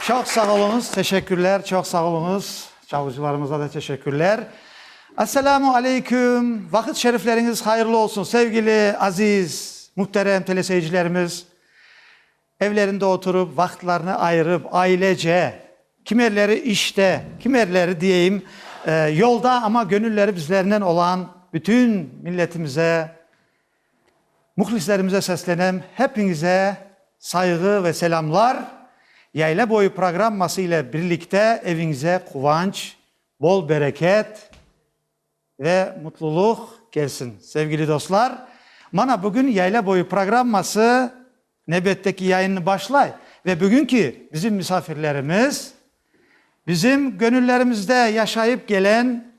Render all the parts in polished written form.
Çok sağ olunuz, teşekkürler, çok sağ olunuz. Çalgıcılarımıza da teşekkürler. Esselamu Aleyküm. Vakit şerifleriniz hayırlı olsun sevgili, aziz, muhterem teleseyircilerimiz. Evlerinde oturup, vakitlerini ayırıp, ailece, kimileri işte, kimileri diyeyim yolda ama gönülleri bizlerinden olan bütün milletimize, muhlislerimize seslenen hepinize saygı ve selamlar. Yayla Boyu programması ile birlikte evinize kıvanç, bol bereket ve mutluluk gelsin sevgili dostlar. Bana bugün Yayla Boyu programması nöbetteki yayını başlay ve bugünkü bizim misafirlerimiz bizim gönüllerimizde yaşayıp gelen,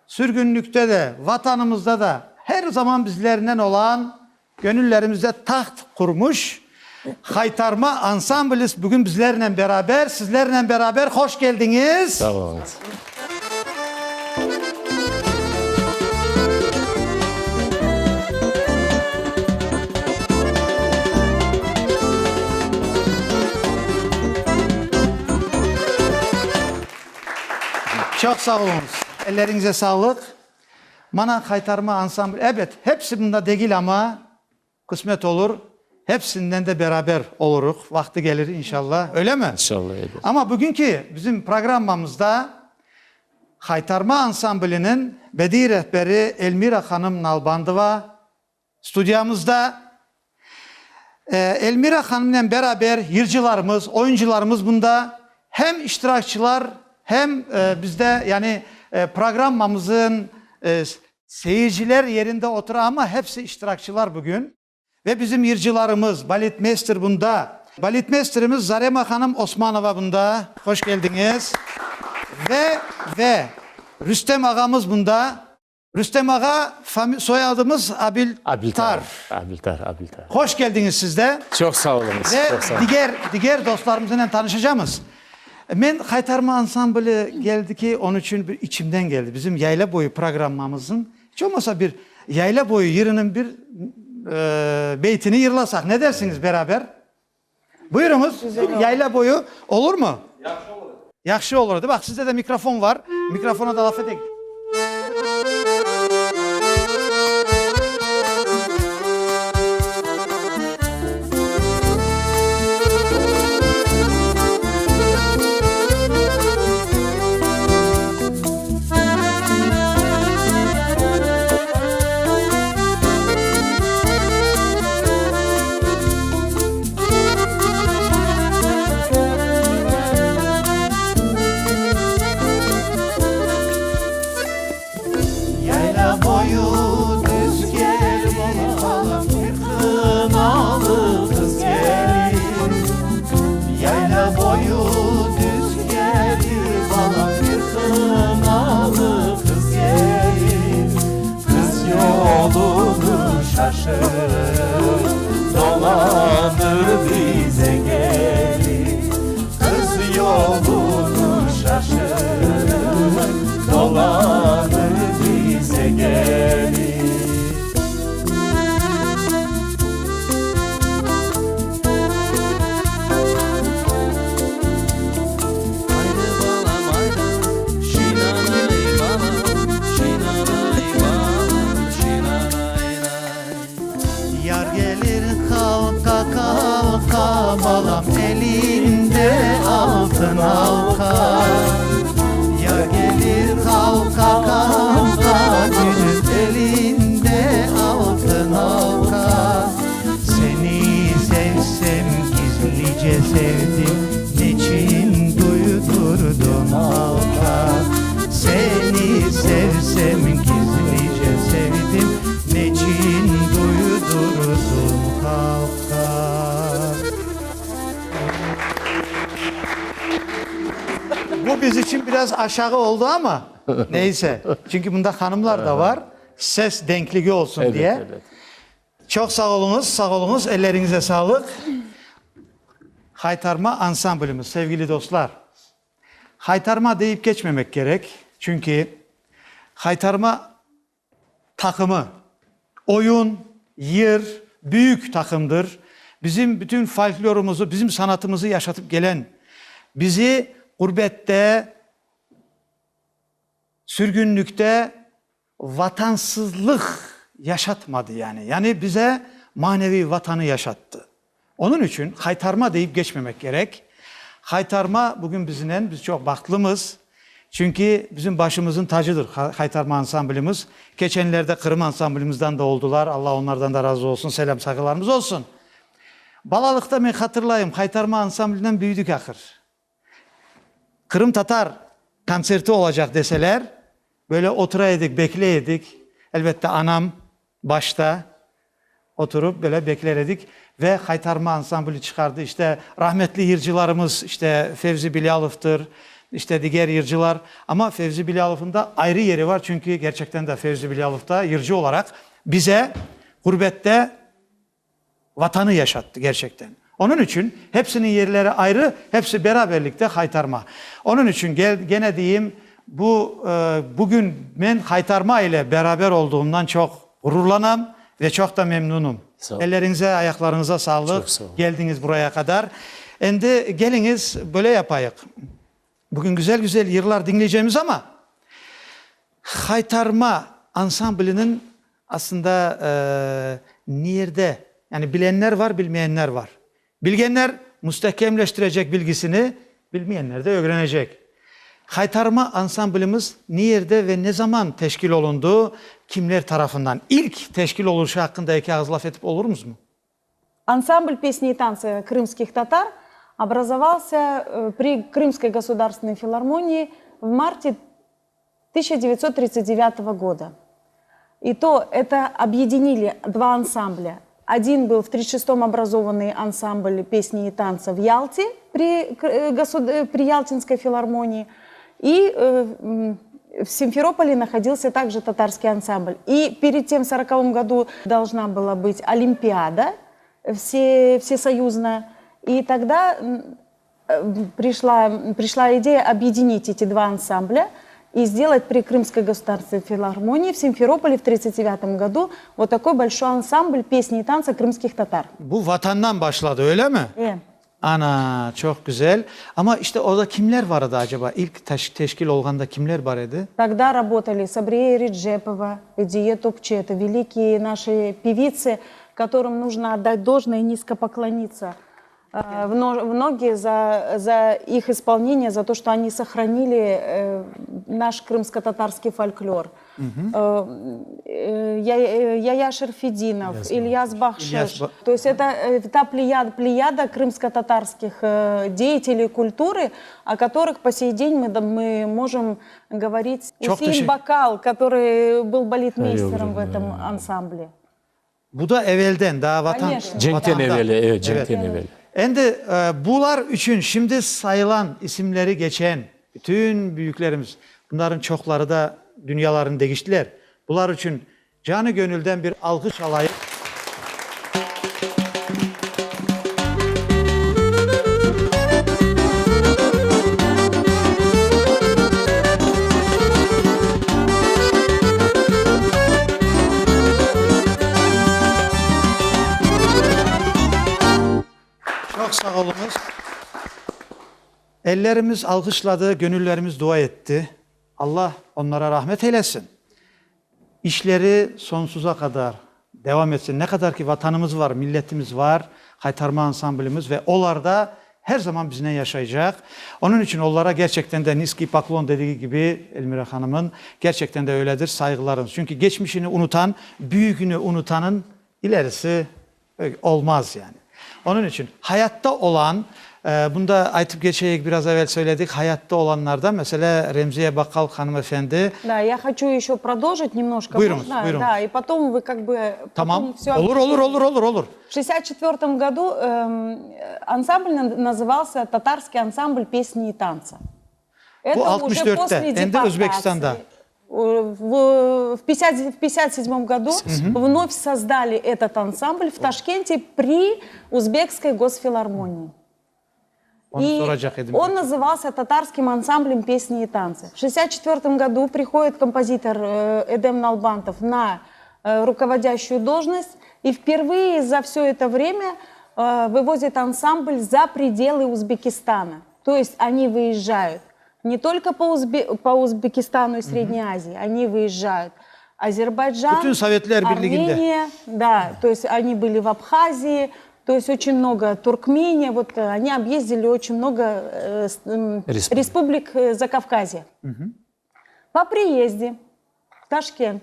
sürgünlükte de vatanımızda da her zaman bizlerinden olan, gönüllerimizde taht kurmuş Haytarma Ansamblımız bugün bizlerle beraber, sizlerle beraber hoş geldiniz. Sağ olun. Çok sağ olunuz. Ellerinize sağlık. Bana Haytarma Ansambl, evet hepsi bunda değil ama kısmet olur. Hepsinden de beraber oluruz. Vakti gelir inşallah. Öyle mi? İnşallah öyle. Ama bugünkü bizim programımızda Haytarma Ansamblının bedi rehberi Elmira Hanım Nalbandova stüdyomuzda. Elmira Hanım'la beraber yırcılarımız, oyuncularımız bunda hem iştirakçılar hem bizde yani programımızın seyirciler yerinde oturan ama hepsi iştirakçılar bugün. Ve bizim yırcılarımız, Balitmeister bunda. Balitmeisterimiz Zarema Hanım Osmanova bunda. Hoş geldiniz. Ve Rüstem Ağamız bunda. Rüstem Ağa soyadımız Abiltar. Abiltar. Hoş geldiniz siz de. Çok sağ olun. Ve Çok sağ olun. diğer dostlarımızla tanışacağız. Ben Haytarma Ansamblı geldi ki onun için bir içimden geldi. Bizim Yayla Boyu programımızın hiç olmasa bir Yayla Boyu yırının bir beytini yırlasak. Ne dersiniz beraber? Buyurunuz. Yayla Boyu olur mu? Yaxşı olur. Yaxşı olurdu. Bak sizde de mikrofon var. Mikrofona da laf edin. Dolanır bize gelir, kız yolunu şaşırır, dolanır bize gelir. Balam elinde altın halka. Yar gelir halka kalka, gülüm elinde altın halka. Seni sevsem gizlice sevdim, niçin duydurdun halka. Seni sevsem gizlice sevdim, niçin duydurdun halka. Bu biz için biraz aşağı oldu ama neyse. Çünkü bunda hanımlar da var. Ses denkliği olsun diye. Evet. Çok sağ olunuz, ellerinize sağlık. Haytarma Ansamblımız sevgili dostlar. Haytarma deyip geçmemek gerek. Çünkü haytarma takımı, oyun, yır, büyük takımdır. Bizim bütün folklorumuzu, bizim sanatımızı yaşatıp gelen bizi gurbette, sürgünlükte vatansızlık yaşatmadı yani. Yani bize manevi vatanı yaşattı. Onun için haytarma deyip geçmemek gerek. Haytarma bugün biz çok baklımız. Çünkü bizim başımızın tacıdır haytarma ansamblimiz. Geçenlerde Kırım ansamblimizden de oldular. Allah onlardan da razı olsun. Selam saygılarımız olsun. Balalıkta ben hatırlayayım. Haytarma ansamblinden büyüdük ahır. Kırım Tatar konserti olacak deseler böyle oturaydık, bekleydik. Elbette anam başta oturup böyle beklerdik ve haytarma ansambli çıkardı. İşte rahmetli yırcılarımız işte Fevzi Bilalov'tur, işte diğer yırcılar. Ama Fevzi Bilalov'un da ayrı yeri var çünkü gerçekten de Fevzi Bilalov da yırcı olarak bize gurbette vatanı yaşattı gerçekten. Onun için hepsinin yerleri ayrı, hepsi beraberlikte haytarma. Onun için gene diyeyim bugün ben haytarma ile beraber olduğumdan çok gururlanam ve çok da memnunum. Ellerinize, ayaklarınıza sağlık. Geldiniz buraya kadar. Şimdi geliniz böyle yapayık. Bugün güzel güzel yıllar dinleyeceğimiz ama haytarma ansamblinin aslında nerede? Yani bilenler var, bilmeyenler var. Bilgenler müstehkemleştirecek bilgisini, bilmeyenler de öğrenecek. Haytarma ansamblimiz nerede ve ne zaman teşkil olundu? Kimler tarafından? İlk teşkil oluşu hakkında iki ağız laf edip oluruz mu? Ансамбль песни и танца крымских татар образовался при Крымской государственной филармонии в марте 1939 года. И то это объединили два ансамбля. Один был в 1936-м образованный ансамбль песни и танца в Ялте при Ялтинской филармонии. И в Симферополе находился также татарский ансамбль. И перед тем, в 1940 году, должна была быть Олимпиада всесоюзная. И тогда пришла идея объединить эти два ансамбля и сделать при Крымской государственной филармонии в Симферополе в 1939 году вот такой большой ансамбль песни и танца крымских татар. Bu vatandan başladı öyle mi? Evet. Ana çok güzel. Ama işte orada kimler vardı acaba? İlk teşkil olganda kimler var idi? Тогда работали Сабрия Реджепова, Эдие Топче, это великие наши певицы, которым нужно отдать должное и низко поклониться. Многие за их исполнение, за то, что они сохранили наш крымско-татарский фольклор. Яя Шерфединов, Ильяс Бахшеш. То есть это та плеяда крымско-татарских деятелей культуры, о которых по сей день мы можем говорить. Усейн Бакал, который был балетмейстером в этом ансамбле. Bu da evvelden daha vatan. Cenk'ten evveli, evet Cenk'ten evveli. Şimdi bunlar için şimdi sayılan isimleri geçen bütün büyüklerimiz, bunların çokları da dünyalarını değiştiler. Bunlar için canı gönülden bir alkış alayım. Çok sağ olunuz. Ellerimiz alkışladı, gönüllerimiz dua etti. Allah onlara rahmet eylesin. İşleri sonsuza kadar devam etsin. Ne kadar ki vatanımız var, milletimiz var, haytarma ansamblimiz ve onlar da her zaman bizimle yaşayacak. Onun için onlara gerçekten de niski paklon dediği gibi Elmira Hanım'ın gerçekten de öyledir saygılarımız. Çünkü geçmişini unutan, büyüğünü unutanın ilerisi olmaz yani. Onun için hayatta olan, bunu da aytıp geçeyik biraz evvel söyledik, hayatta olanlardan mesela Remziye Bakal hanımefendi. Да, я хочу еще продолжить немножко. Buyurunuz, Можно? buyurunuz. Да, и потом вы как бы... Tamam, всё olur. В 1964 году ансамбль назывался «Татарский ансамбль песни и танца». Bu Это уже 64'te, после hem de Özbekistan'da. В 1957 году вновь создали этот ансамбль в Ташкенте при Узбекской госфилармонии. И он назывался «Татарским ансамблем песни и танца». В 1964 году приходит композитор Эдем Налбантов на руководящую должность и впервые за все это время вывозит ансамбль за пределы Узбекистана. То есть они выезжают не только по Узбекистану и Средней Азии, они выезжают Азербайджан, Bütün Sovyetler Birliği'nde. Армения, да, то есть они были в Абхазии, то есть очень много Туркмения, вот они объездили очень много республик Закавказья. По приезде в Ташкент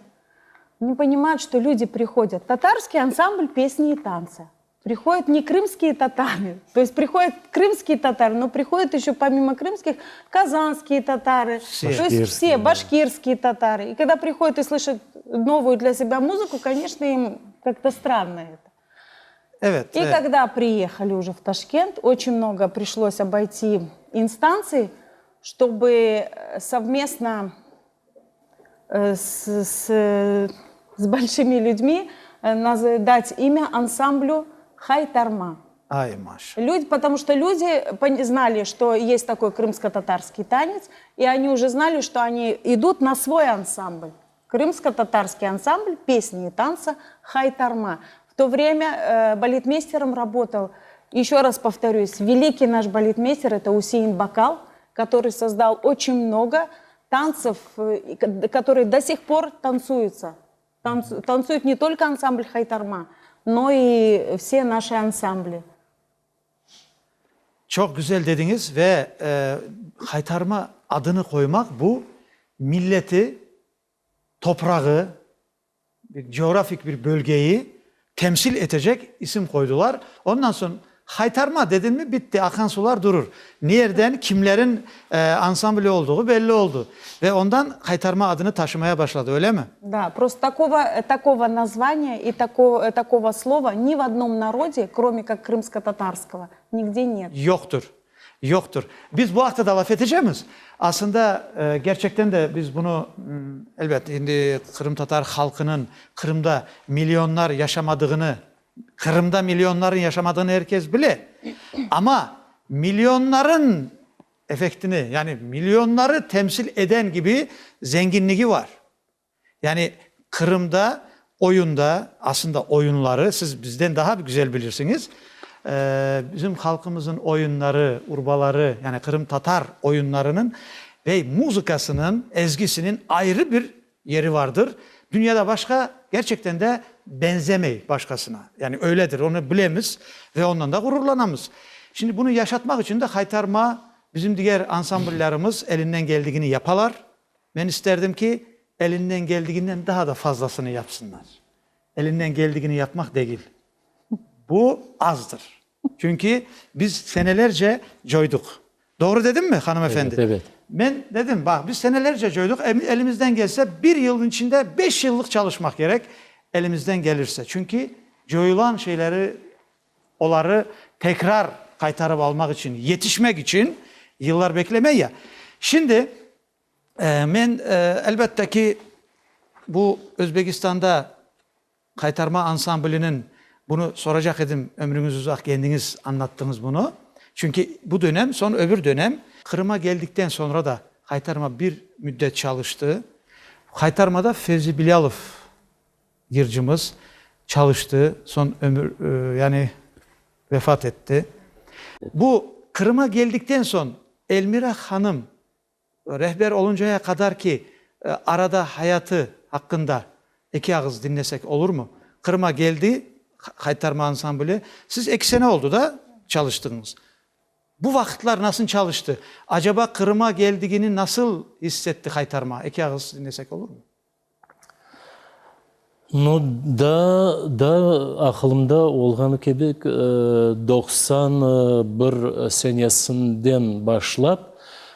не понимают, что люди приходят. Татарский ансамбль песни и танца. Приходят не крымские татары, то есть приходят крымские татары, но приходят еще помимо крымских казанские татары, то есть все башкирские татары. И когда приходят и слышат новую для себя музыку, конечно, им как-то странно это. Evet. И когда приехали уже в Ташкент, очень много пришлось обойти инстанций, чтобы совместно с большими людьми дать имя ансамблю Хайтарма. Ay maşallah. Люди, потому что люди знали, что есть такой крымско-татарский танец, и они уже знали, что они идут на свой ансамбль. Крымско-татарский ансамбль песни и танца Хайтарма. В то время балетмейстером работал, еще раз повторюсь, великий наш балетмейстер, это Усейн Бакал, который создал очень много танцев, которые до сих пор танцуются. Танцует не только ансамбль Хайтарма, но и все наши ансамбли. Çok güzel dediniz ve Haytarma adını koymak bu milleti, toprağı, bir coğrafik bir bölgeyi temsil edecek isim koydular. Ondan sonra Haytarma dedin mi bitti, akan sular durur. Nereden, kimlerin ansambli olduğu belli oldu. Ve ondan Haytarma adını taşımaya başladı, öyle mi? Да, просто такого названия и такого слова ни в одном народе, кроме как крымско-татарского, nigде нет. Yoktur. Yoktur. Biz bu hafta da laf edeceğiz. Aslında gerçekten de biz bunu elbette şimdi Kırım Tatar halkının Kırım'da milyonlar yaşamadığını, Kırım'da milyonların yaşamadığını herkes bilir. Ama milyonların efektini, yani milyonları temsil eden gibi zenginliği var. Yani Kırım'da oyunda, aslında oyunları siz bizden daha güzel bilirsiniz. Bizim halkımızın oyunları, urbaları, yani Kırım Tatar oyunlarının ve muzikasının, ezgisinin ayrı bir yeri vardır. Dünyada başka gerçekten de benzemeyi başkasına. Yani öyledir, onu bilemiz ve ondan da gururlanamız. Şimdi bunu yaşatmak için de Haytarma, bizim diğer ansambullerimiz elinden geldiğini yaparlar. Ben isterdim ki elinden geldiğinden daha da fazlasını yapsınlar. Elinden geldiğini yapmak değil. Bu azdır. Çünkü biz senelerce coyduk. Doğru dedim mi hanımefendi? Evet, evet. Ben dedim bak biz senelerce coyduk. Elimizden gelse bir yılın içinde 5 yıllık çalışmak gerek. Elimizden gelirse. Çünkü coyulan şeyleri, onları tekrar kaytarıp almak için, yetişmek için yıllar beklemeyi ya. Şimdi ben elbette ki bu Özbekistan'da Kaytarma Ansamblinin bunu soracak edim, ömrünüz uzak, kendiniz anlattınız bunu. Çünkü bu dönem, son öbür dönem Kırım'a geldikten sonra da Haytarma bir müddet çalıştı. Haytarma'da Fevzi Bilalov yırcımız çalıştı. Son ömür yani vefat etti. Bu Kırım'a geldikten sonra Elmira Hanım rehber oluncaya kadar ki arada hayatı hakkında iki ağız dinlesek olur mu? Kırım'a geldi Haytarma Ansambli. Siz 2 sene oldu da çalıştınız. Bu vakitler nasıl çalıştı? Acaba Kırım'a geldiğini nasıl hissetti Haytarma? 2 ağız dinlesek olur mu? Ну да ақылымда olғаны кебек 91 senesinden başlap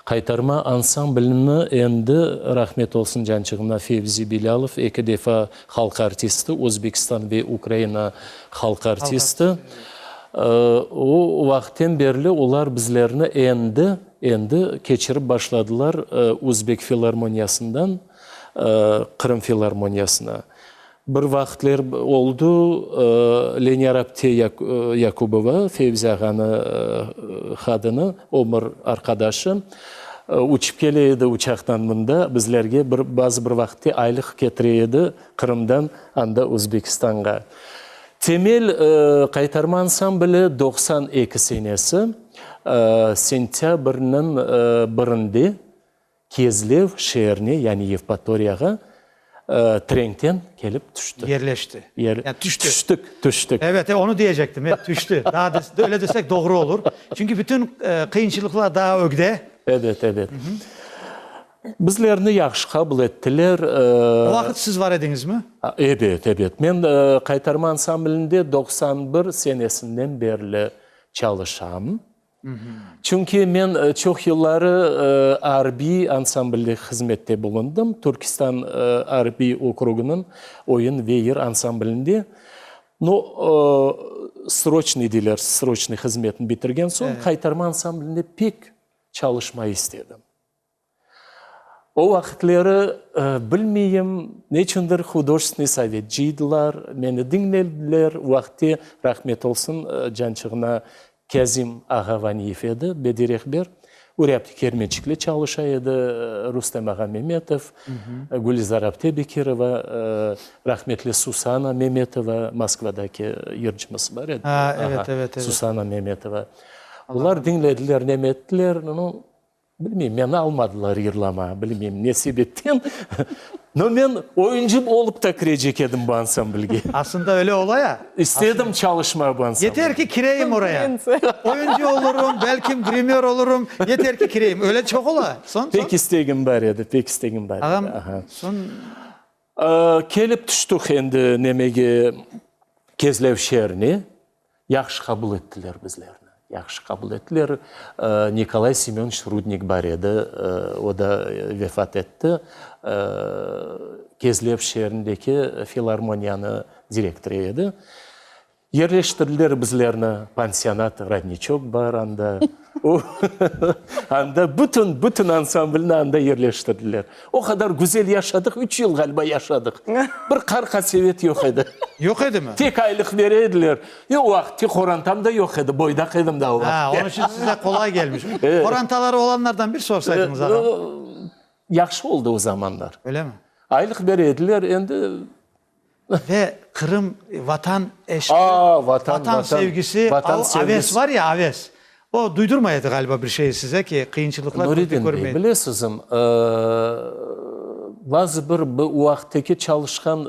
Kaytarma ansamblini endi rahmet olsun cançığına Fevzi Bilalov 2 defa halk artisti, Özbekistan ve Ukrayna halk artisti. O vakitten beri onlar bizlerini endi keçirip başladılar Özbek Filarmoniyasından Kırım Filarmoniyasına. Bir vakitler oldu Lenya Rapte Yakubova, Fevzi Ağa'nın kadını, Omar arkadaşı. Uçup geleydi uçaktan bunda, bizlerge bazı bir vakitte aylık getireydi Kırım'dan anda Özbekistan'a. Temel Kaytarma Ansambli 92 senesi. sentyabrının birinde Kezlev şehrine, yani Yevpatoriya'ya trenkten gelip düştü. Yerleşti. Yani düştü. Düştük. Evet, onu diyecektim. Evet, düştü. Daha da, öyle desek doğru olur. Çünkü bütün kıyınçılıklar daha ögde. Evet. Bizlerini yaxşı kabul ettiler. O vakit siz var ediniz mi? Evet. Men Kaytarma ansamblinde 91 senesinden beri çalışam. Çünkü men çok yılları Arbi ansamblde hizmette bulundum. Türkistan Arbi okrugunun oyun ve yer ansamblinde. Sroçni hizmetini bitirgen son Kaytarma ansamblinde pek çalışmayı istedim. O vakitleri bilmeyeyim, neçindir hudожественный sovetçiydiler, beni dinlediler. Vakti rahmet olsun cançığına Kazim Ağavaniyev edi, bedirekber. Urapti Kermençikle çalışaydı, Rustem Ağa Mehmetov, Gülizar Aptebekirova, rahmetli Susana Mehmetova, Moskva'daki yırcımız var edi. Evet. Susana Mehmetova. Bunlar dinlediler, nemettiler. Bilmeyeyim, beni almadılar yırlama, bilmeyeyim ne sebetten. Men oyuncu olup da girecek edim bu ansamblge. Aslında öyle olaya. İstedim çalışma bu ansamblge. Yeter ki kireyim oraya. Oyuncu olurum, belki grimör olurum. Yeter ki kireyim. Öyle çok ola. Pek istegim var edi, pek istegim var. Ağam, son... Kelip düştük endi nemege Kezlev şehrini. Yaxşı kabul ettiler bizlerini. Yaxşı kabul ettiler. Nikolay Semyonovich Rudnik var edi. O da vefat etti. Kezlev şehrindeki filarmoniyani direktörü edi. Yerleştirdiler bizlerini. Pansiyonat, radniçok var anda. Anda bütün ansamblini anda yerleştirdiler. O kadar güzel yaşadık. 3 yıl galiba yaşadık. Bir karka sevet yok edi. Yok edi mi? Tek aylık verediler. O vakti korantam da yok edi. Boydak edim de o vakti. Onun için size kolay gelmiş. Korantaları olanlardan bir sorsaydınız ağam. Yaxşı oldu o zamanlar. Öyle mi? Aylık verediler. Endi Ve Kırım vatan eşki, vatan sevgisi, aves var ya aves. O duydurmaydı galiba bir şey size ki kıyınçılıklar Nuridin Bey, bilesizim, bazı bir bu vakitteki çalışkan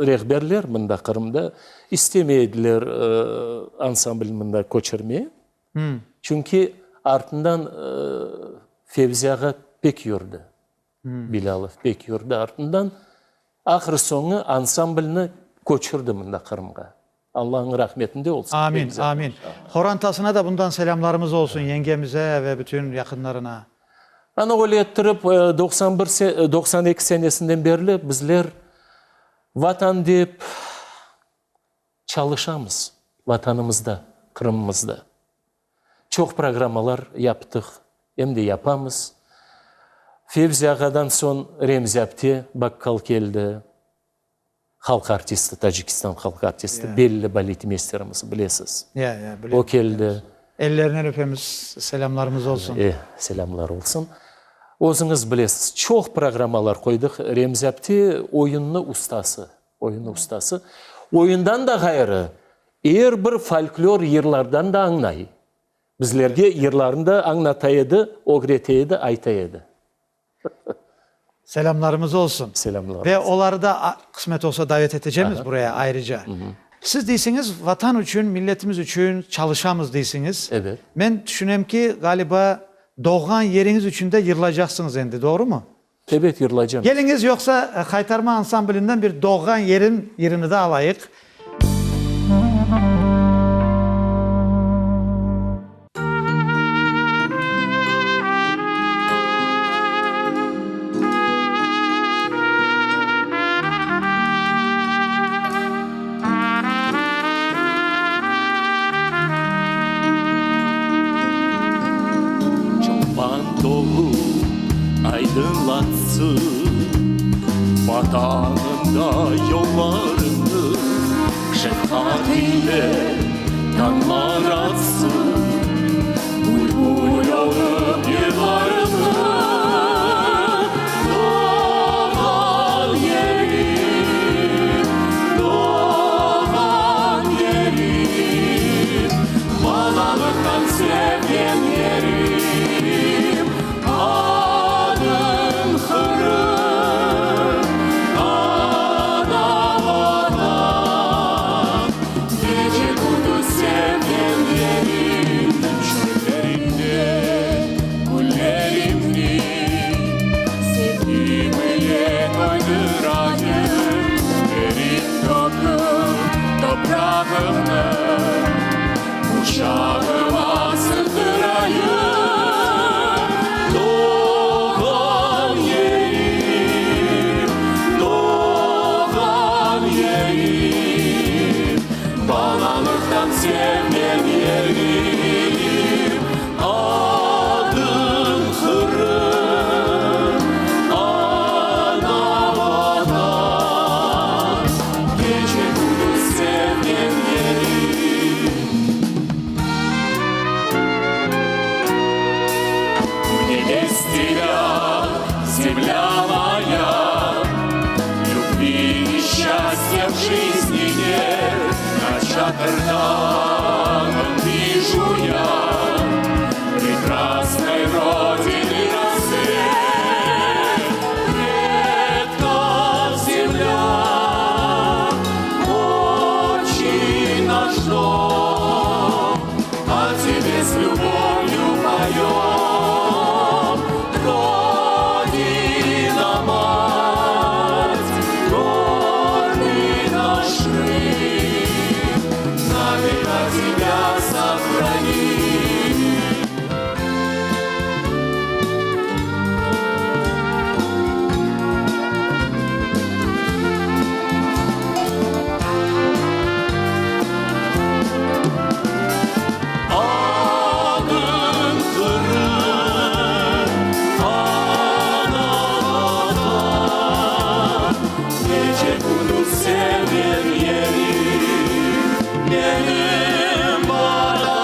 rehberler mında Kırım'da istemeydiler ansambl mında koçurmayı. Çünkü ardından Fevzi Ağa pek yurdu. Bilalov pek yurdu ardından. Ahır sonu ansamblini koçurdu mında Kırım'a. Allah'ın rahmetinde olsun. Amin. Horantasına da bundan selamlarımız olsun yengemize ve bütün yakınlarına. Ana öyle ettirip 92 senesinden beri bizler vatan deyip çalışamız. Vatanımızda, Kırım'ımızda. Çok programalar yaptık. Hem de yapamız. Fevzi Ağa'dan son Remzi Apte Bakkal geldi. Halk artisti, Tacikistan halk artisti. Belli baletmesterimiz bilesiz. O geldi. Ellerinden öpemiz, selamlarımız olsun. Selamlar olsun. O'zingiz bilesiz. Çok programalar koyduk. Remzi Apte oyunlu ustası. Oyundan da gayrı. Eğer bir folklor yerlerden de anlayı. Bizlerge yerlerinde anlataydı, ogreteydi, aytaydı. Selamlarımız olsun. Selamlar. Ve onları da kısmet olsa davet edeceğiz buraya ayrıca. Siz deysiniz vatan için, milletimiz için çalışamız deysiniz. Evet. Ben düşünüyorum ki galiba doğan yeriniz için de yırılacaksınız endi, doğru mu? Evet, yırılacağım. Geliniz yoksa Kaytarma ansamblinden bir doğan yerini de alayık. Dolu aydınlatsın vatanında yollarını, şefkatiyle kanlar atsın, bulbul olup yıllarını. Doğan yerim, balalıklar земля моя, любви и счастья в жизни нет, начатым вижу я прекрасной родины рассвет. Редка земля, очень наш дом, о тебе с любовью поем. Родина, мать, горный наш Крым, навека тебя сохрани. Anın Kırım, ana vatan, gece gündüz sevdiğim yerim, benim bana.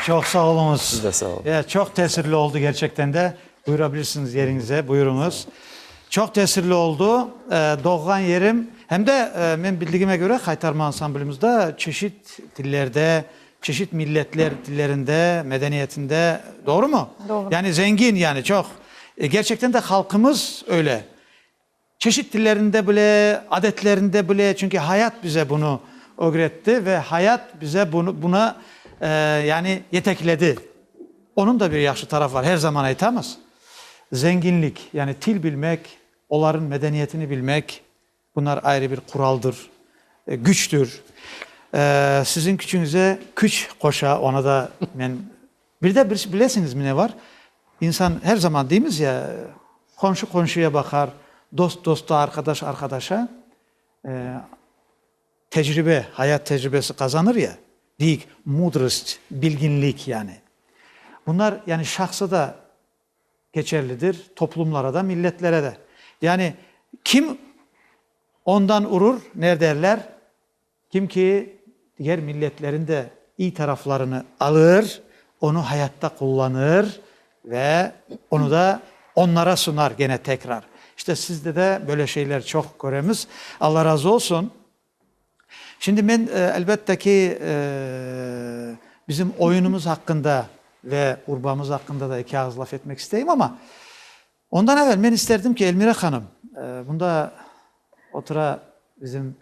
Çok sağ olunuz. Siz de sağ olun. Ya, çok tesirli oldu gerçekten de. Buyurabilirsiniz yerinize, buyurunuz. Çok tesirli oldu. Doğan yerim. Hem de ben bildiğime göre Kaytarma ansamblimizde çeşit dillerde, çeşit milletler dillerinde, medeniyetinde. Doğru mu? Doğru. Yani zengin yani çok. Gerçekten de halkımız öyle. Çeşit dillerinde bile, adetlerinde bile, çünkü hayat bize bunu öğretti ve hayat bize buna yani yetekledi. Onun da bir yaxşı tarafı var. Her zaman aytamaz. Zenginlik, yani dil bilmek, onların medeniyetini bilmek, bunlar ayrı bir kuraldır, güçtür. Sizin küçüğünüze güç koşa, ona da ben... Bir de bilesiniz mi ne var? İnsan her zaman deyimiz ya, komşu komşuya bakar, dost dosta, arkadaş arkadaşa, tecrübe, hayat tecrübesi kazanır ya, deyik, mudrost, bilginlik yani. Bunlar yani şahsa da geçerlidir, toplumlara da, milletlere de. Yani kim ondan urur, ne derler? Kim ki diğer milletlerin de iyi taraflarını alır, onu hayatta kullanır ve onu da onlara sunar gene tekrar. İşte sizde de böyle şeyler çok göremiz. Allah razı olsun. Şimdi ben elbette ki bizim oyunumuz hakkında ve urbamız hakkında da iki ağız laf etmek isteyeyim ama ondan evvel ben isterdim ki Elmire Hanım bunda otura bizim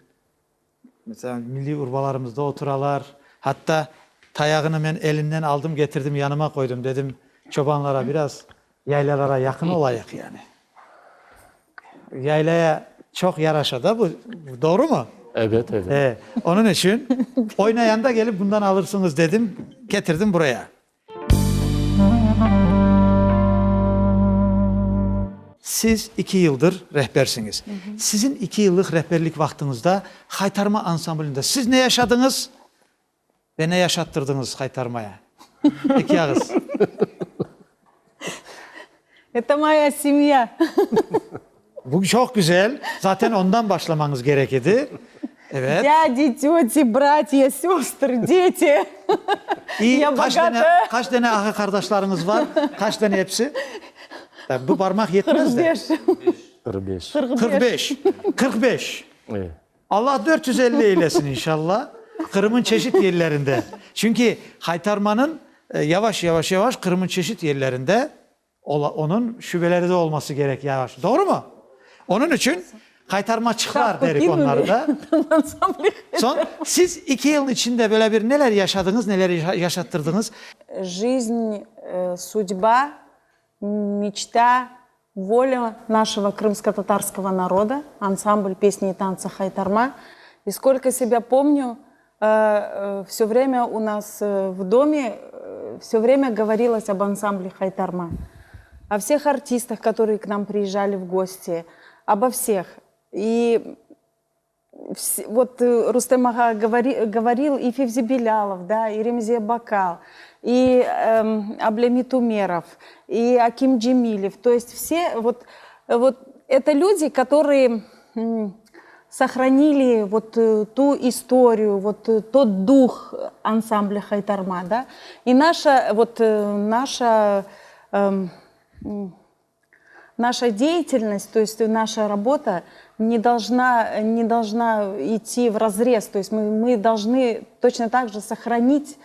mesela milli urbalarımızda oturalar. Hatta tayağını ben elinden aldım getirdim yanıma koydum dedim çobanlara biraz yaylalara yakın olayık yani. Yaylaya çok yaraşa da bu doğru mu? Evet, evet. Onun için oynayan da gelip bundan alırsınız dedim getirdim buraya. Siz 2 yıldır rehbersiniz. Sizin 2 yıllık rehberlik vaktinizde Kaytarma ansamblinde siz ne yaşadınız ve ne yaşattırdınız Kaytarma'ya? İki ağız. Это моя семья. Bu çok güzel. Zaten ondan başlamanız gerekirdi. Evet. Дяди, тети, братья, сестры, дети. İyi. Ya Kaç tane ahi kardeşleriniz var? Kaç tane hepsi? Tabii bu parmak yetmez de. 45. 45. 45. Evet. Allah 450 eylesin inşallah. Kırım'ın çeşit yerlerinde. Çünkü Kaytarma'nın yavaş yavaş Kırım'ın çeşit yerlerinde onun şubeleri de olması gerek yavaş. Doğru mu? Onun için Kaytarma çıkar derik onları da. Siz 2 yıl içinde böyle bir neler yaşadınız, neler yaşattırdınız? Жизнь, судьба, мечта, воля нашего крымско-татарского народа, ансамбль песни и танца «Хайтарма». И сколько себя помню, все время у нас в доме все время говорилось об ансамбле «Хайтарма», о всех артистах, которые к нам приезжали в гости, обо всех. И вот Рустем Ага говорил и Февзи Белялов, да, и Ремзе Бакал, и Аблемит Умеров, и Аким Джемилев. То есть все вот это люди, которые сохранили вот ту историю, вот тот дух ансамбля Хайтарма, да, и наша деятельность, то есть наша работа не должна идти вразрез, то есть мы должны точно так же сохранить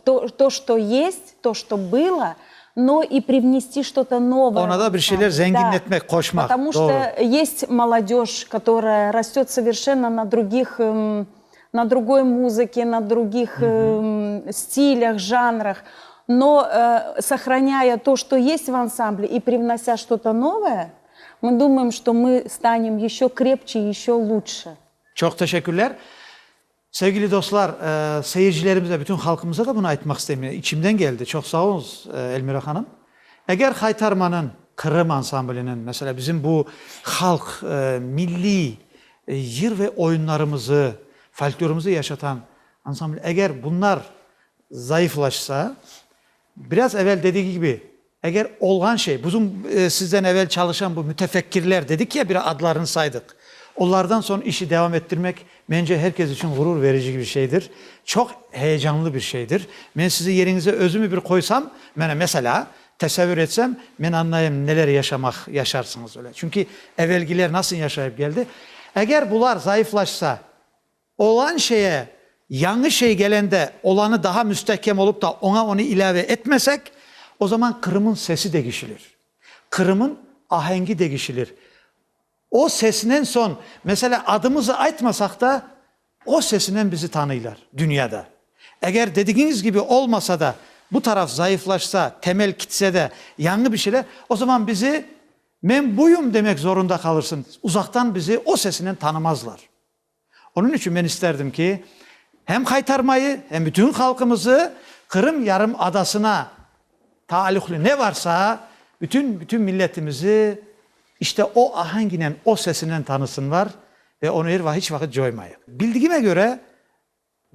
то, что есть, то, что было, но и привнести что-то новое. Ona da bir şeyler zenginletmek, Да. koşmak. Потому Doğru. что есть молодежь, которая растет совершенно на другой музыке, на других стилях, жанрах, но сохраняя то, что есть в ансамбле и привнося что-то новое, мы думаем, что мы станем еще крепче, еще лучше. Çok teşekkürler. Sevgili dostlar, seyircilerimize, bütün halkımıza da bunu aytmak istemiyorum. İçimden geldi. Çok sağ olunuz Elmira Hanım. Eğer Haytarma'nın, Kırım Ansamblinin, mesela bizim bu halk, milli yır ve oyunlarımızı, folklorumuzu yaşatan ansambl, eğer bunlar zayıflaşsa, biraz evvel dediği gibi, eğer olğan şey, bizim sizden evvel çalışan bu mütefekkirler dedik ya, bir adlarını saydık. Onlardan sonra işi devam ettirmek bence herkes için gurur verici bir şeydir. Çok heyecanlı bir şeydir. Ben sizi yerinize özümü bir koysam, mesela təsəvvür etsem, ben anlayayım neler yaşarsınız öyle. Çünkü evvelgiler nasıl yaşayıp geldi. Eğer bunlar zayıflaşsa, olan şeye, yanlış şey gelende olanı daha müstehkem olup da onu ilave etmesek, o zaman Kırım'ın sesi değişilir. Kırım'ın ahengi değişilir. O sesinden son, mesela adımızı aytmasak da o sesinden bizi tanıylar dünyada. Eğer dediğiniz gibi olmasa da bu taraf zayıflaşsa, temel gitse de yanlı bir şeyler, o zaman bizi ben buyum demek zorunda kalırsın. Uzaktan bizi o sesinden tanımazlar. Onun için ben isterdim ki hem Haytarma'yı hem bütün halkımızı Kırım Yarımadası'na taalluklu ne varsa bütün milletimizi İşte o ahenginen, o sesinden tanısınlar ve onu hiç vakit coymayın. Bildiğime göre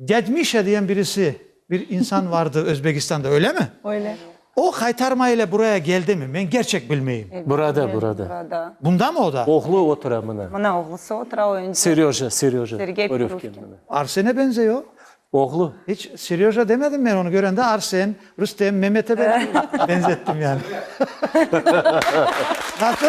Gedmişe diyen bir insan vardı Özbekistan'da, öyle mi? Öyle. O Haytarma ile buraya geldi mi? Ben gerçek bilmeyeyim. Burada. Bunda mı o da? Oğlu oturamına. Mına oğlusu otura oyuncu. Seryoja. Sergey Orevkin. Purufkin. Arsen'e benziyor. Oğlu. Hiç Seryoja demedim ben onu görende. Arsen, Rüstem, Mehmet'e benzettim yani. Nasıl?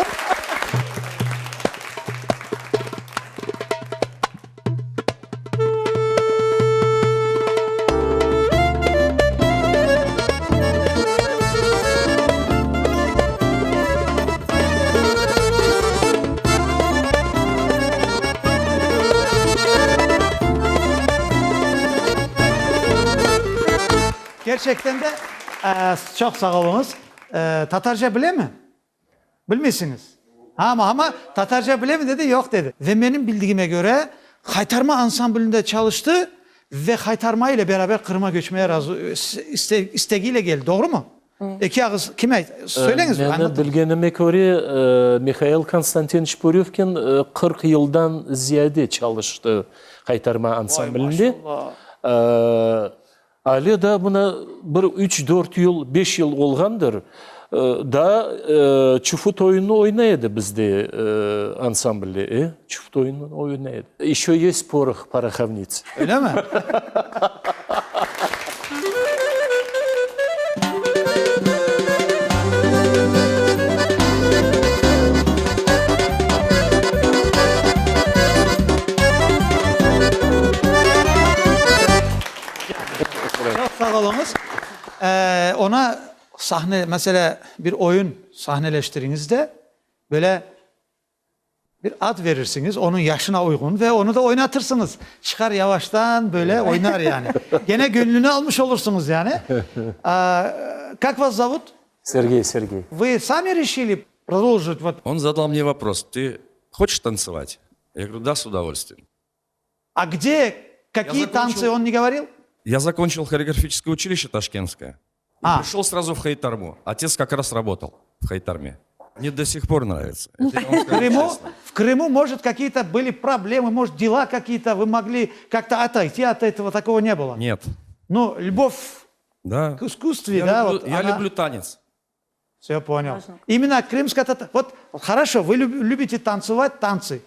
Gerçekten de çok sağ olunuz. Tatarca bile mi? Bilmiyorsunuz. Ama Tatarca bile mi dedi? Yok dedi. Ve benim bildiğime göre Haytarma ansamblinde çalıştı ve Haytarma ile beraber Kırım'a göçmeye razı isteğiyle geldi. Doğru mu? İki ağız kime? Söyleniz. Meni bilgenime göre Mikhail Konstantinovich Purufkin 40 yıldan ziyade çalıştı Haytarma ansamblinde. Ali da buna bir 3-4 yıl, 5 yıl olgandır. Da çufut oyunu oynadı bizde ansamblde. Çufut oyunu oynadı. Еще есть порох пороховниц. Öyle mi? Çok sağ olunuz. Ona sahne, mesela bir oyun sahneleştirinizde böyle bir ad verirsiniz onun yaşına uygun ve onu da oynatırsınız. Çıkar yavaştan böyle oynar yani. Gene gönlünü almış olursunuz yani. Как вас зовут? Сергей. Вы сами решили продолжить вот? Он задал мне вопрос: ты хочешь танцевать? Я говорю: да, с удовольствием. А где, какие танцы он не говорил? Я закончил хореографическое училище ташкентское. И пришел сразу в Хайтарму. Отец как раз работал в Хайтарме. Мне до сих пор нравится. Это я вам скажу честно. В Крыму, может, какие-то были проблемы, может, дела какие-то, вы могли как-то отойти от этого, такого не было? Нет. Ну, любовь Да. к искусству, Я, да? люблю, Вот я она- люблю танец. Все понял. Именно крымская... Вот хорошо, вы любите танцевать танцы.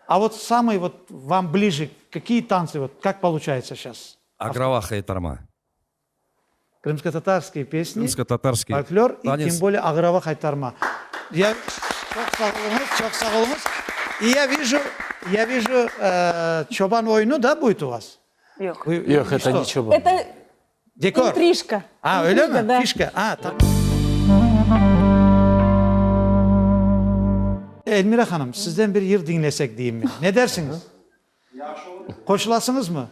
А вот самый вот вам ближе, какие танцы, вот как получается сейчас? Аграва Хайтарма. Крымско-татарские песни, Крымско-татарский фольклор и танец. тем более Аграва Хайтарма. Я çok sağ olunuz. И я вижу çoban oyunu da будет у вас. Yok. Yok, это Что? ничего. Это Декор. интрижка. Ha öyle Интрига, mi? да. Fişka. Ha tamam. Elmire Hanım, sizden bir yıl dinlesek diyeyim mi? Ne dersiniz? Koşulasınız mı?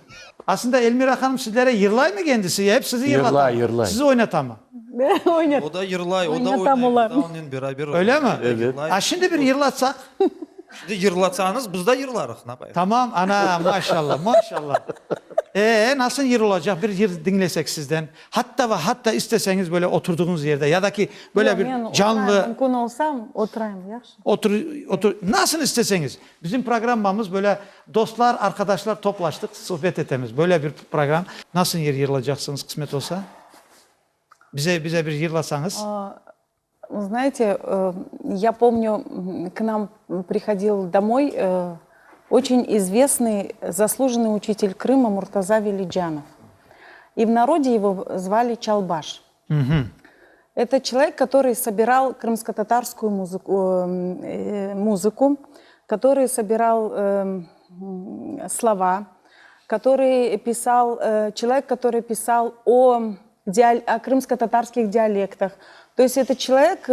Aslında Elmire Hanım sizlere yırlay mı kendisi? Hep sizi yırlatan. Yırlay, yırlay. Sizi oynatan mı? Oynat. O da yırlay, o da Oynatam oynayır. ulan. O da onun beraber Öyle mi? Evet. Ha şimdi bir yırlatsak. Şimdi yırlatsanız biz de yırlarıq. Ne yapayım? Tamam ana maşallah maşallah. Nasıl yer olacak bir yer dinlesek sizden. Hatta ve hatta isteseniz böyle oturduğunuz yerde ya da ki böyle Yok, bir men canlı oturayım, konu olsam oturayım. Yaxşı. otur nasıl isteseniz. Bizim programımız böyle dostlar arkadaşlar toplaştık sohbet etemiz. Böyle bir program. Nasıl yer yırılacaksınız kısmet olsa? Bize bir yırlasanız. Знаете, я помню, к нам приходил домой очень известный заслуженный учитель Крыма Муртаза Велиджанов. И в народе его звали Чалбаш. Это человек, который собирал крымско-татарскую музыку, который собирал слова, который писал, человек, который писал о крымско-татарских диалектах. То есть это человек,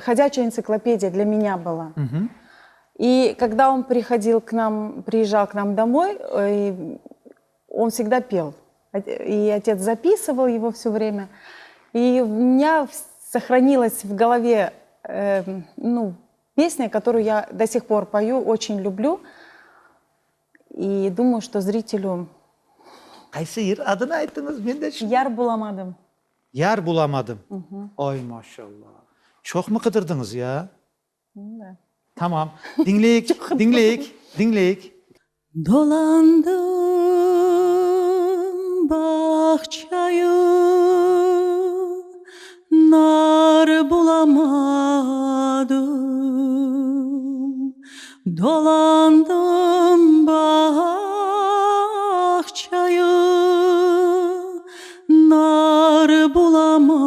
ходячая энциклопедия для меня была. И когда он приезжал к нам домой, он всегда пел. И отец записывал его все время. И у меня сохранилась в голове песня, которую я до сих пор пою, очень люблю. И думаю, что зрителю... Kaysı yer adını ayttınız ben de şimdi. Yar bulamadım. Yar bulamadım. Ay maşallah. Çok mu kıdırdınız ya? Tamam. Dinleyik. Dolandım bahçayı, nar bulamadım. Dolandım bahçayı, nar bulamadım.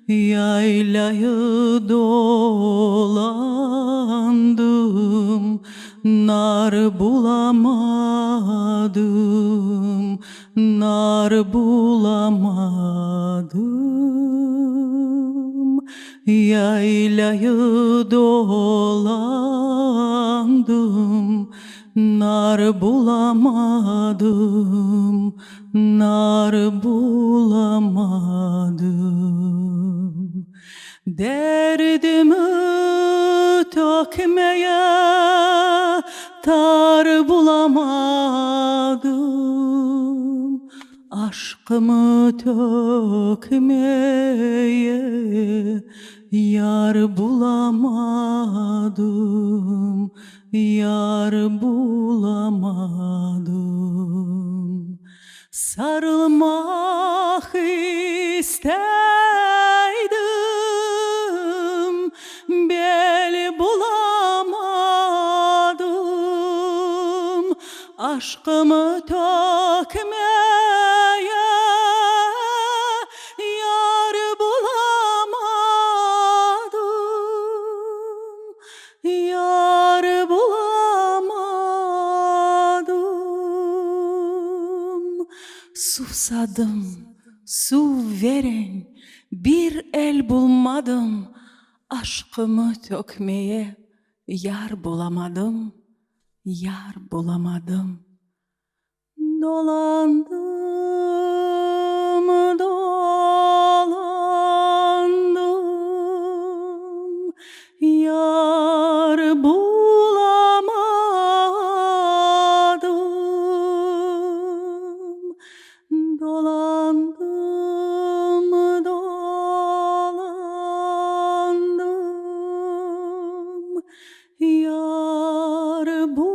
Yaylayı dolandım, nar bulamadım, nar bulamadım. Yaylayı dolandım, nar bulamadım, nar bulamadım. Derdimi tökmeye tar bulamadım. Aşkımı tökmeye yar bulamadım, yar bulamadım. Sarılmak isteydim, bel bulamadım. Aşkımı tökmeye yar bulamadım, yar bulamadım. Susadım, su veren bir el bulmadım. Aşkımı tökmeye yar bulamadım, yar bulamadım. Dolandım, dolandım, yar bulamadım. Dolandım, dolandım, yar bulamadım.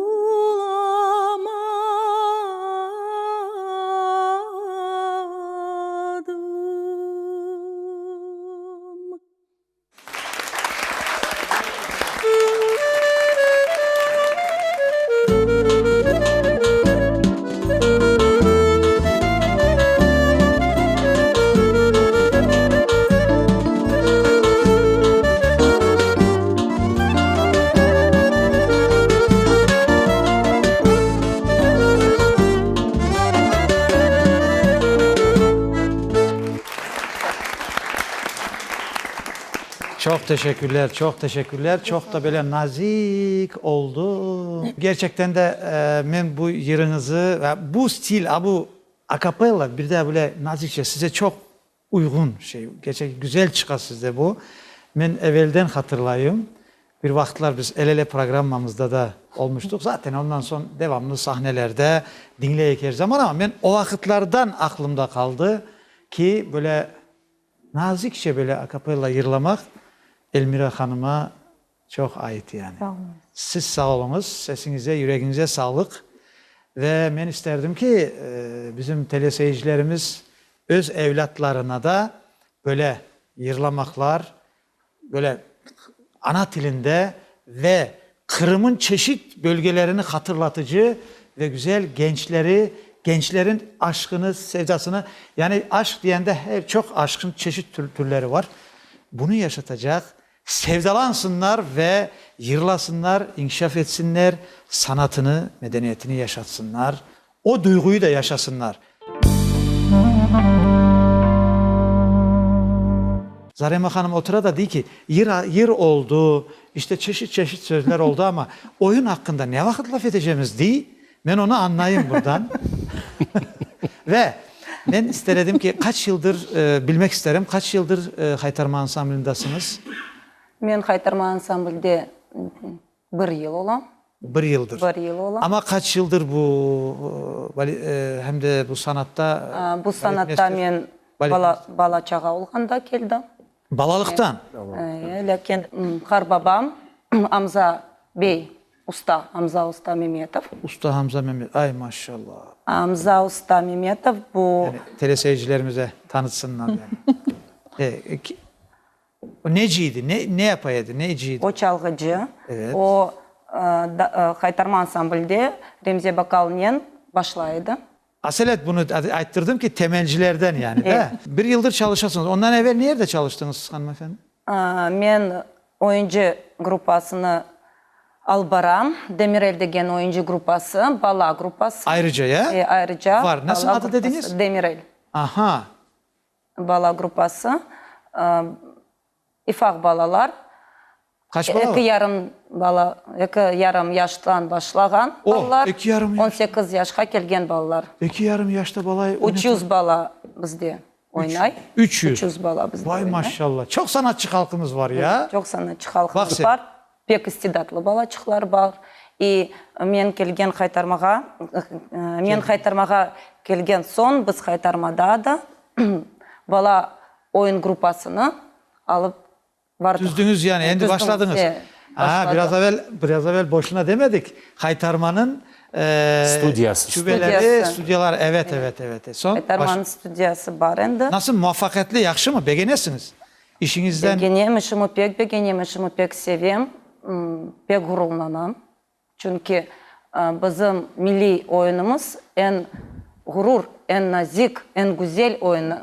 Çok teşekkürler, çok teşekkürler. Çok da böyle nazik oldu. Gerçekten de ben bu yerinizi ve bu stil, bu akapella bir de böyle nazikçe size çok uygun şey. Gerçekten güzel çıkar sizde bu. Ben evvelden hatırlayayım. Bir vakitler biz el ele programımızda da olmuştuk. Zaten ondan sonra devamlı sahnelerde dinleyek her zaman ama ben o vakitlerden aklımda kaldı ki böyle nazikçe böyle akapella yırlamak Elmira Hanım'a çok ait yani. Sağ olun. Siz sağ olunuz, sesinize, yüreğinize sağlık. Ve ben isterdim ki bizim teleseyircilerimiz öz evlatlarına da böyle yırlamaklar, böyle ana dilinde ve Kırım'ın çeşit bölgelerini hatırlatıcı ve güzel gençlerin aşkını, sevdasını, yani aşk diyende çok aşkın çeşit türleri var. Bunu yaşatacak, sevdalansınlar ve yırlasınlar, inkişaf etsinler, sanatını, medeniyetini yaşatsınlar. O duyguyu da yaşasınlar. Zarema Hanım otura da değil ki yır oldu, işte çeşit sözler oldu ama oyun hakkında ne vakit laf edeceğimiz değil. Ben onu anlayayım buradan. Ve ben istedim ki kaç yıldır bilmek isterim. Kaç yıldır Haytarma Ansamblindasınız? Men Haytarma Ansamblide 1 yıl olam. 1 yıldır. 1 yıl olam. Ama kaç yıldır hem de bu sanatta? Bu sanatta men bala çağa olganda keldim. Balalıktan. Lekin har babam Amza Bey usta, Amza Usta Mehmetov. Usta Hamza Mehmet. Ay maşallah. Amza Usta Mehmetov bu Yani teleseyircilerimize tanıtsınlar yani. O neciydi? Ne yapaydı? Neciydi? o çalgıcı. Evet. O Haytarma Ansamblide Remzi Bakal'ın başlaydı. Aselet bunu ayttırdım ki temelcilerden yani. Evet. 1 yıldır çalışasınız. Ondan evvel nerede çalıştınız hanımefendi? Men oyuncu grupasını Albaram, Demirel degen oyuncu grupası, Bala grupası. Ayrıca ya? Ayrıca Var. Nasıl Bala adı grupası, dediniz? Demirel. Aha. Bala grupası. İfak balalar. Kaç bala var? 2,5 yarım yaştan başlayan Oh, balalar. 2,5 yaş. 18 yaşa kelgen balalar. 2,5 yaşta balayı 300 bala bizde oynay. 300. 300 bala bizde Vay oynay. maşallah. Çok sanatçı halkımız var ya. Çok sanatçı Bak halkımız sen. var. Pek istidatlı balaçıklar var. Men kelgen Haytarmaga kelgen son biz Haytarmada da bala oyun grupasını alıp vardık. Düzdünüz yani. Endi Düzdüm, başladınız. başladık. Biraz evvel boşuna demedik. Haytarmanın Stüdyası. şubeleri, stüdyolar. Evet. Son Haytarmanın stüdyası var endi. nasıl muvaffakiyetli, yakşı mı? Beğenesiniz. İşinizden Beğenemişimi pek sevim. Pek gururlanam. Çünkü bizim milli oyunumuz en gurur, en nazik, en güzel oyunu.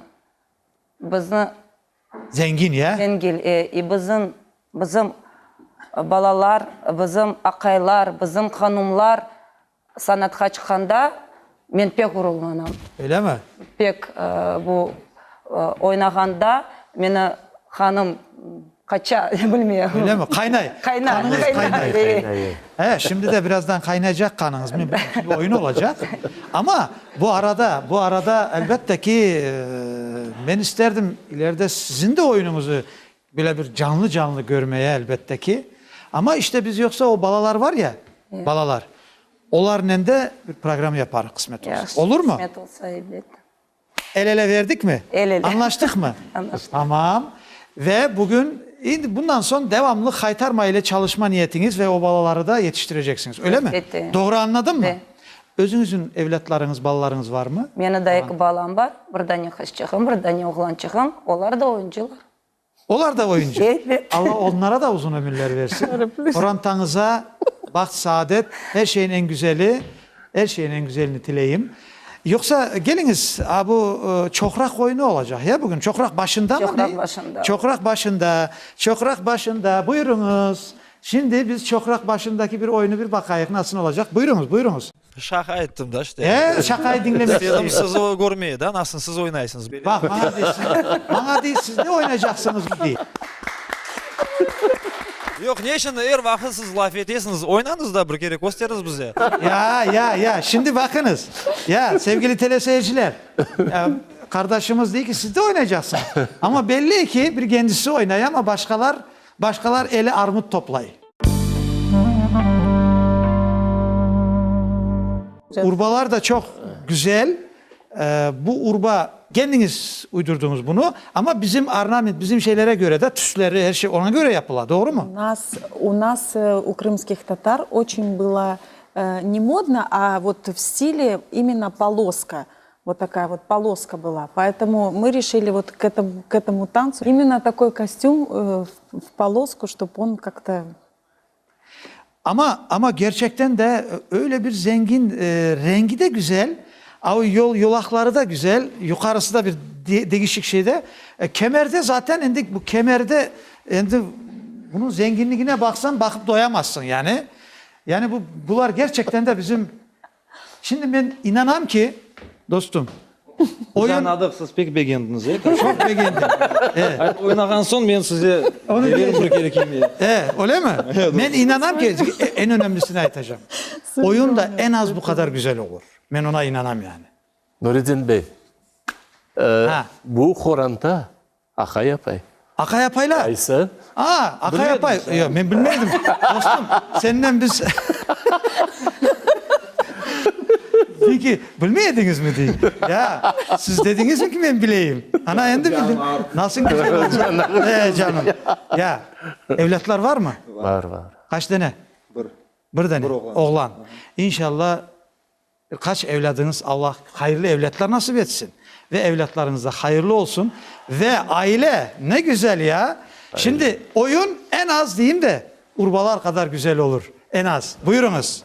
Bizni zengin ya. zengin, bizim balalar, bizim akaylar, bizim hanımlar sanatқа çıkanda men pek gururlanam. Öyle mi? Pek bu oynaganda meni hanım kaça bilmiyorum. Öyle mi? Kaynay. Kaynay. He, şimdi de birazdan kaynayacak kanınız. Bir oyun olacak. Ama bu arada elbette ki ben isterdim ileride sizin de oyununuzu böyle bir canlı görmeye elbette ki. Ama işte biz yoksa o balalar var ya, balalar. Onlarla de bir program yapar kısmet olsa. Olur mu? Kısmet olsa evet. El ele verdik mi? El ele. Anlaştık mı? Anlaştık. Tamam. Ve bundan sonra devamlı Haytarma ile çalışma niyetiniz ve o balaları da yetiştireceksiniz. Öyle mi? Evet. Doğru anladın mı? Evet. Özünüzün evlatlarınız, balalarınız var mı? Meni da 2 balam var. Bir tane kızçığım, bir tane oğlançığım. Onlar da oyuncular. Onlar da oyuncu. Evet. Allah onlara da uzun ömürler versin. Orantanıza baht, saadet, her şeyin en güzelini dileyim. Yoksa geliniz bu çokrak oyunu olacak ya bugün. Çokrak başında mı? Çokrak ne? başında. Çokrak başında. Buyurunuz. Şimdi biz çokrak başındaki bir oyunu bir bakayık nasıl olacak. Buyurunuz. Şaka ettim da işte. Şakayı dinlemek İstedim istedim. sizi o görmeye de nasıl siz oynaysınız. Bak bana değil siz ne oynayacaksınız bu değil. Yok ne için her vakit siz laf etesiniz. Oynanız da bir kere gösteriniz bize. Ya şimdi bakınız. Ya sevgili teleseyirciler. Ya, kardeşimiz değil ki siz de oynayacaksınız. Ama belli ki bir kendisi oynayıyor ama başkalar eli armut toplayı. Urbalar da çok güzel. Bu urba kendiniz uydurdunuz bunu ama bizim Arnavut, bizim şeylere göre de tüsleri her şey ona göre yapıla. Doğru mu? У нас, у крымских татар, очень было не модно, а вот в стиле именно полоска. Вот такая вот полоска была. Поэтому мы решили вот к этому танцу именно такой костюм в полоску, чтобы он как-то... Ama gerçekten de öyle bir zengin rengi de güzel. O yolakları da güzel. Yukarısı da bir değişik şeyde. Kemerde zaten indi bu kemerde indi bunun zenginliğine baksan bakıp doyamazsın yani. Yani bunlar gerçekten de bizim şimdi ben inanam ki dostum oyun Anladık siz pek beğendiniz. çok beğendim. Evet. Oynagan son ben size Onu verim bir kere kimliği. Öyle mi? Ben inanam ki en önemlisini aytacağım. Oyun da en az bu kadar güzel olur. Ben ona inanam yani. Nurettin Bey, Ha. bu Horanta Aka yapay. Aka yapayla. Aysa Aka yapay. Ya ben bilmezdim. Dostum senden biz... Peki bilmeyediniz mi diye. Ya siz dediniz mi ki ben bileyim. Ana endi bildim. Nasıl güzel oldu. Canım. Ya evlatlar var mı? var. Kaç tane? Bir tane. Oğlan. İnşallah kaç evladınız Allah hayırlı evlatlar nasip etsin. Ve evlatlarınız da hayırlı olsun. Ve aile ne güzel ya. Şimdi oyun en az diyeyim de urbalar kadar güzel olur. En az. Buyurunuz.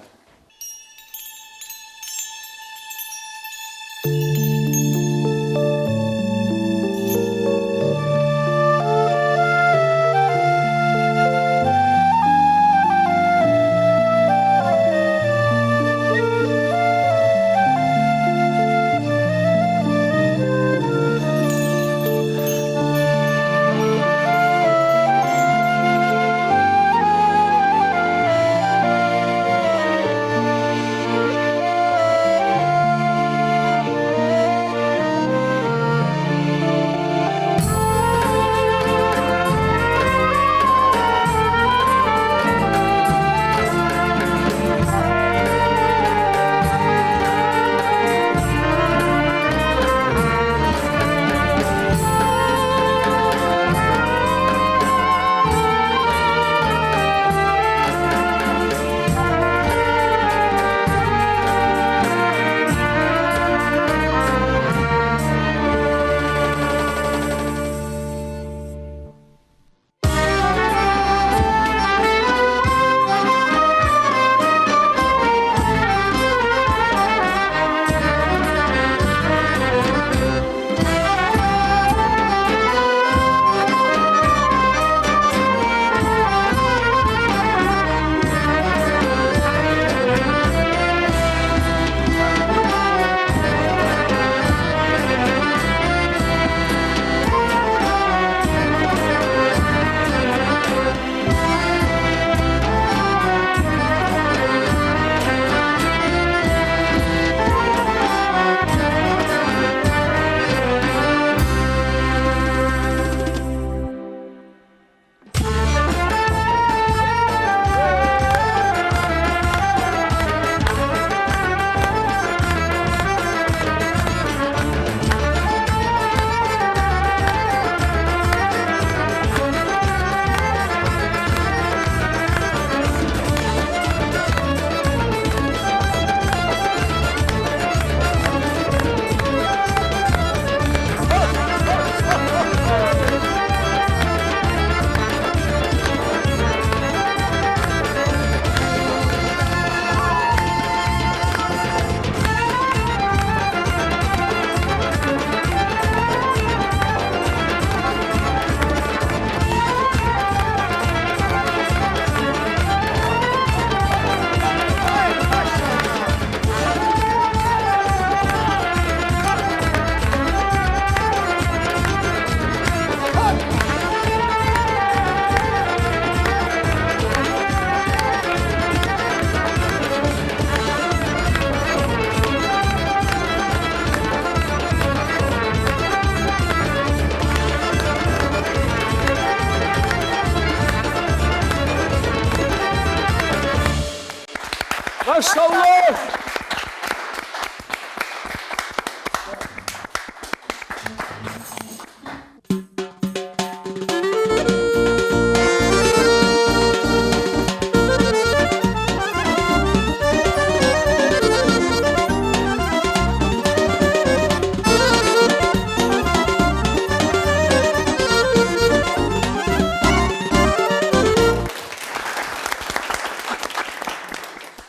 alkış.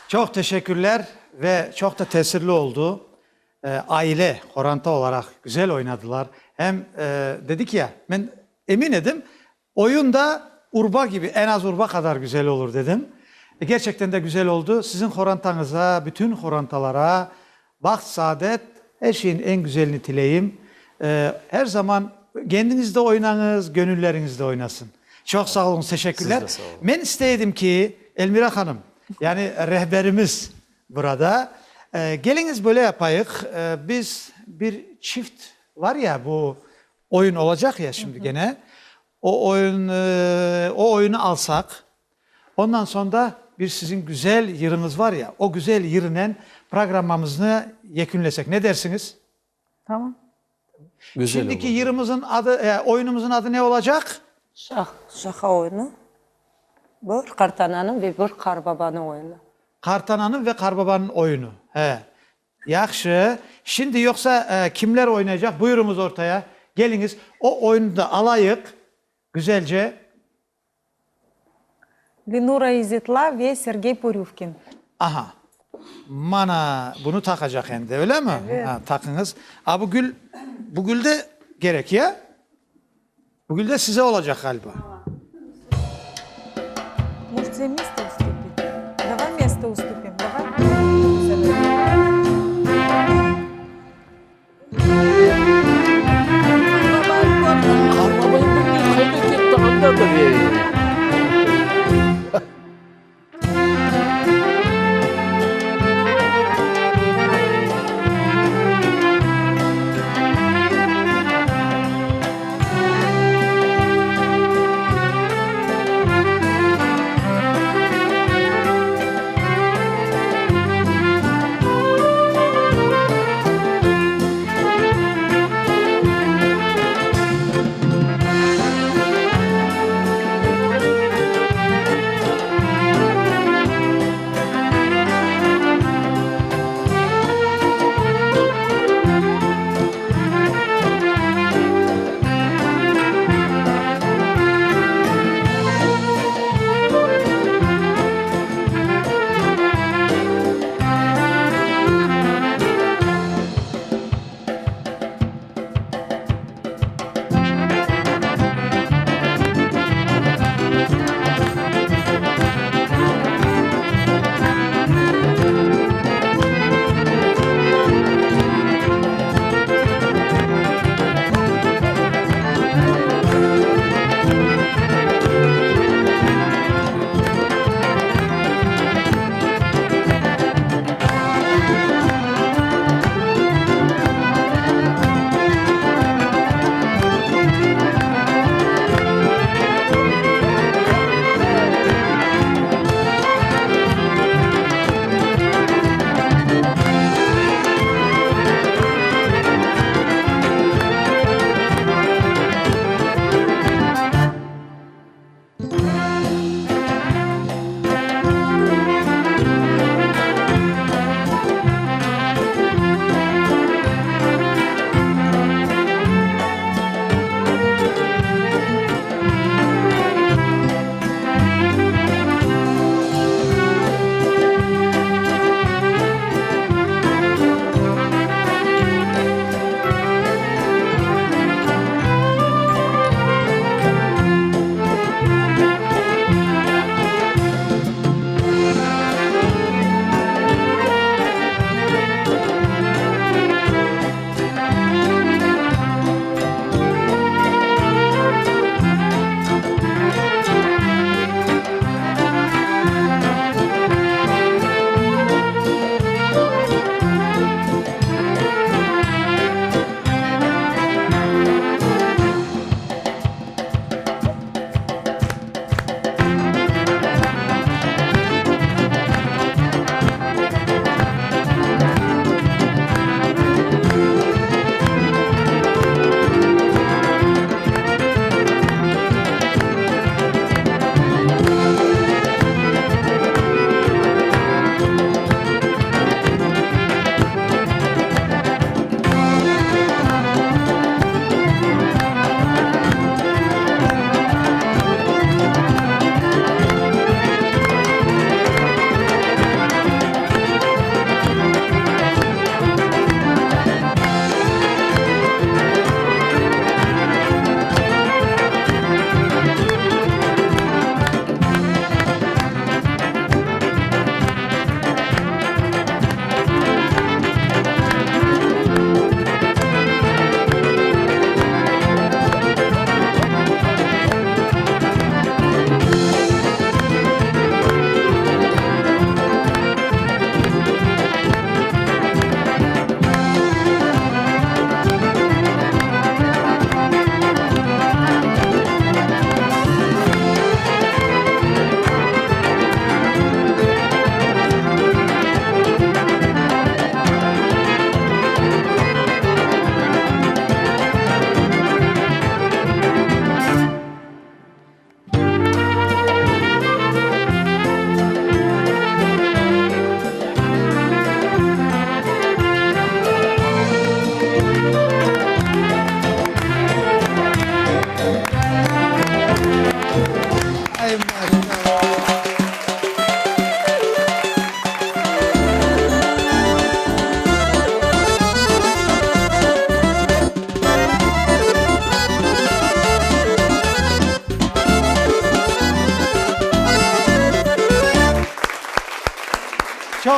Çok teşekkürler ve çok da tesirli oldu. Aile koranta olarak güzel oynadılar. Hem dedik ya, ben emin edim oyunda Urba gibi, en az Urba kadar güzel olur dedim. Gerçekten de güzel oldu. Sizin korantanıza, bütün korantalara baht, saadet, her şeyin en güzelini dileyim. Her zaman kendinizde oynanız, gönüllerinizde oynasın. Çok sağ olun, teşekkürler. Siz de sağ olun. Ben isteydim ki Elmira Hanım, yani rehberimiz burada. Geliniz böyle yapayık. Biz bir çift var ya, bu oyun olacak ya şimdi gene. O oyunu alsak. Ondan sonra bir sizin güzel yırınız var ya, o güzel yırınen programımızı yekünlesek. Ne dersiniz? Tamam. Güzel Şimdiki olur. yırımızın adı, oyunumuzun adı ne olacak? Şaha oyunu. Bu Kartananın ve bir Karbabanın oyunu. Kartananın ve Karbaba'nın oyunu. He. Yaxşı. Şimdi yoksa kimler oynayacak? Buyurunuz ortaya. Geliniz. O oyunu da alayık. Güzelce. Ленура Изитла ve Sergey Poryuvkin. Aha. Mana bunu takacak hem de, öyle mi? Evet. Ha, takınız. Ha, bu gül de gerek ya. Bu gül de size olacak galiba. Может, тебе место уступить? Давай место уступим. Давай. Karbabayın bir kaydet etti anladı be.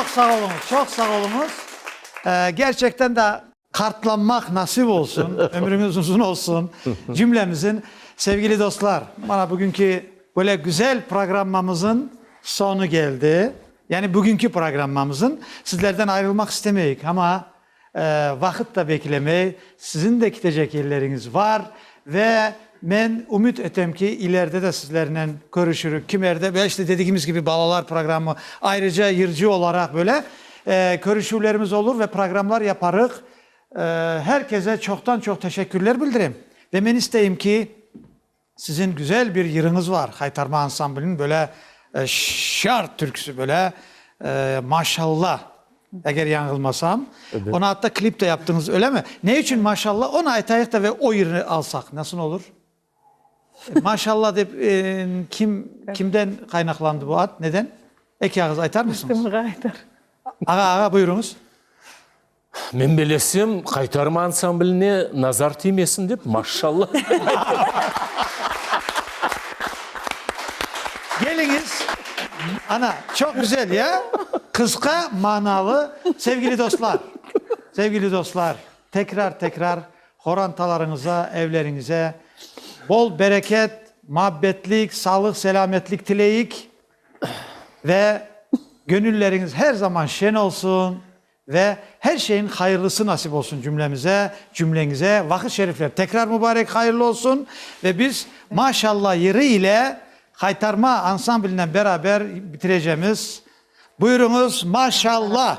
Çok sağ olunuz, çok sağ olunuz. Gerçekten de kartlanmak nasip olsun, ömrümüz uzun olsun cümlemizin. Sevgili dostlar, bana bugünkü böyle güzel programımızın sonu geldi. Yani bugünkü programımızın sizlerden ayrılmak istemeyik ama vakit de beklemeyi, sizin de gidecek yerleriniz var ve ben umut etem ki ileride de sizlerle görüşürük. Kimerde böyle işte dediğimiz gibi balalar programı ayrıca yırcı olarak böyle görüşürlerimiz olur ve programlar yaparız. Herkese çoktan çok teşekkürler bildireyim. Ve ben isteyeyim ki sizin güzel bir yırınız var. Haytarma Ansamblı'nın böyle şart türküsü böyle maşallah. Eğer yanılmasam. Evet. Ona hatta klip de yaptınız öyle mi? Ne için maşallah? Onu aytayık da ve o yerini alsak nasıl olur? Maşallah deyip kimden kaynaklandı bu ad? Neden? Eki ağız aytar mısınız? Ağa buyurunuz. Men bilesem Kaytarma Ansambline nazar tiymesin dep maşallah. Geliniz. Ana çok güzel ya. Kıska manalı sevgili dostlar. Sevgili dostlar tekrar horantalarınıza, evlerinize bol bereket, muhabbetlik, sağlık, selametlik dileyik ve gönülleriniz her zaman şen olsun ve her şeyin hayırlısı nasip olsun cümlenize. Vakit şerifler tekrar mübarek hayırlı olsun ve biz maşallah yeri ile Haytarma Ansamblı'yla beraber bitireceğimiz. Buyurunuz maşallah.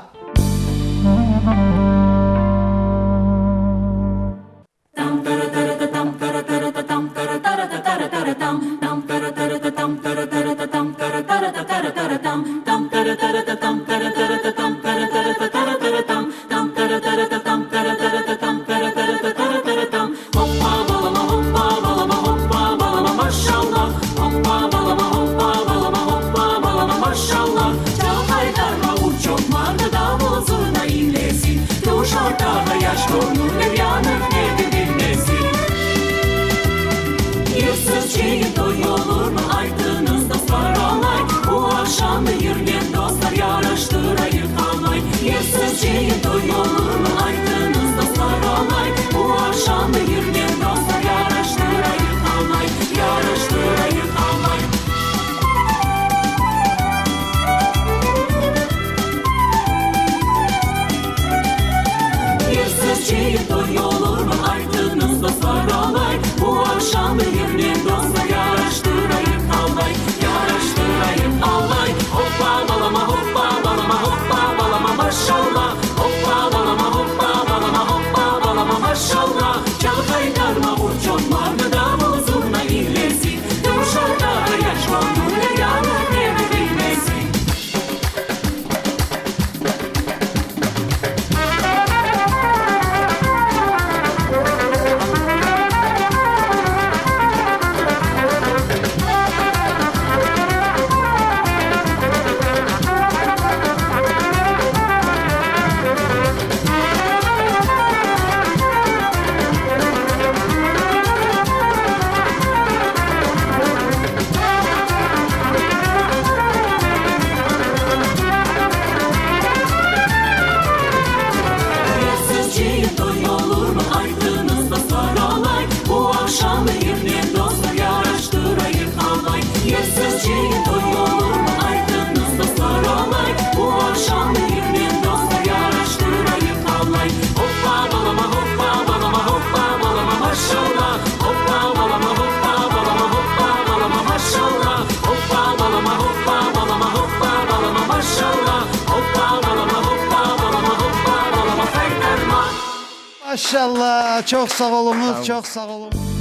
Maşallah çok sağ olunuz, çok sağ olun.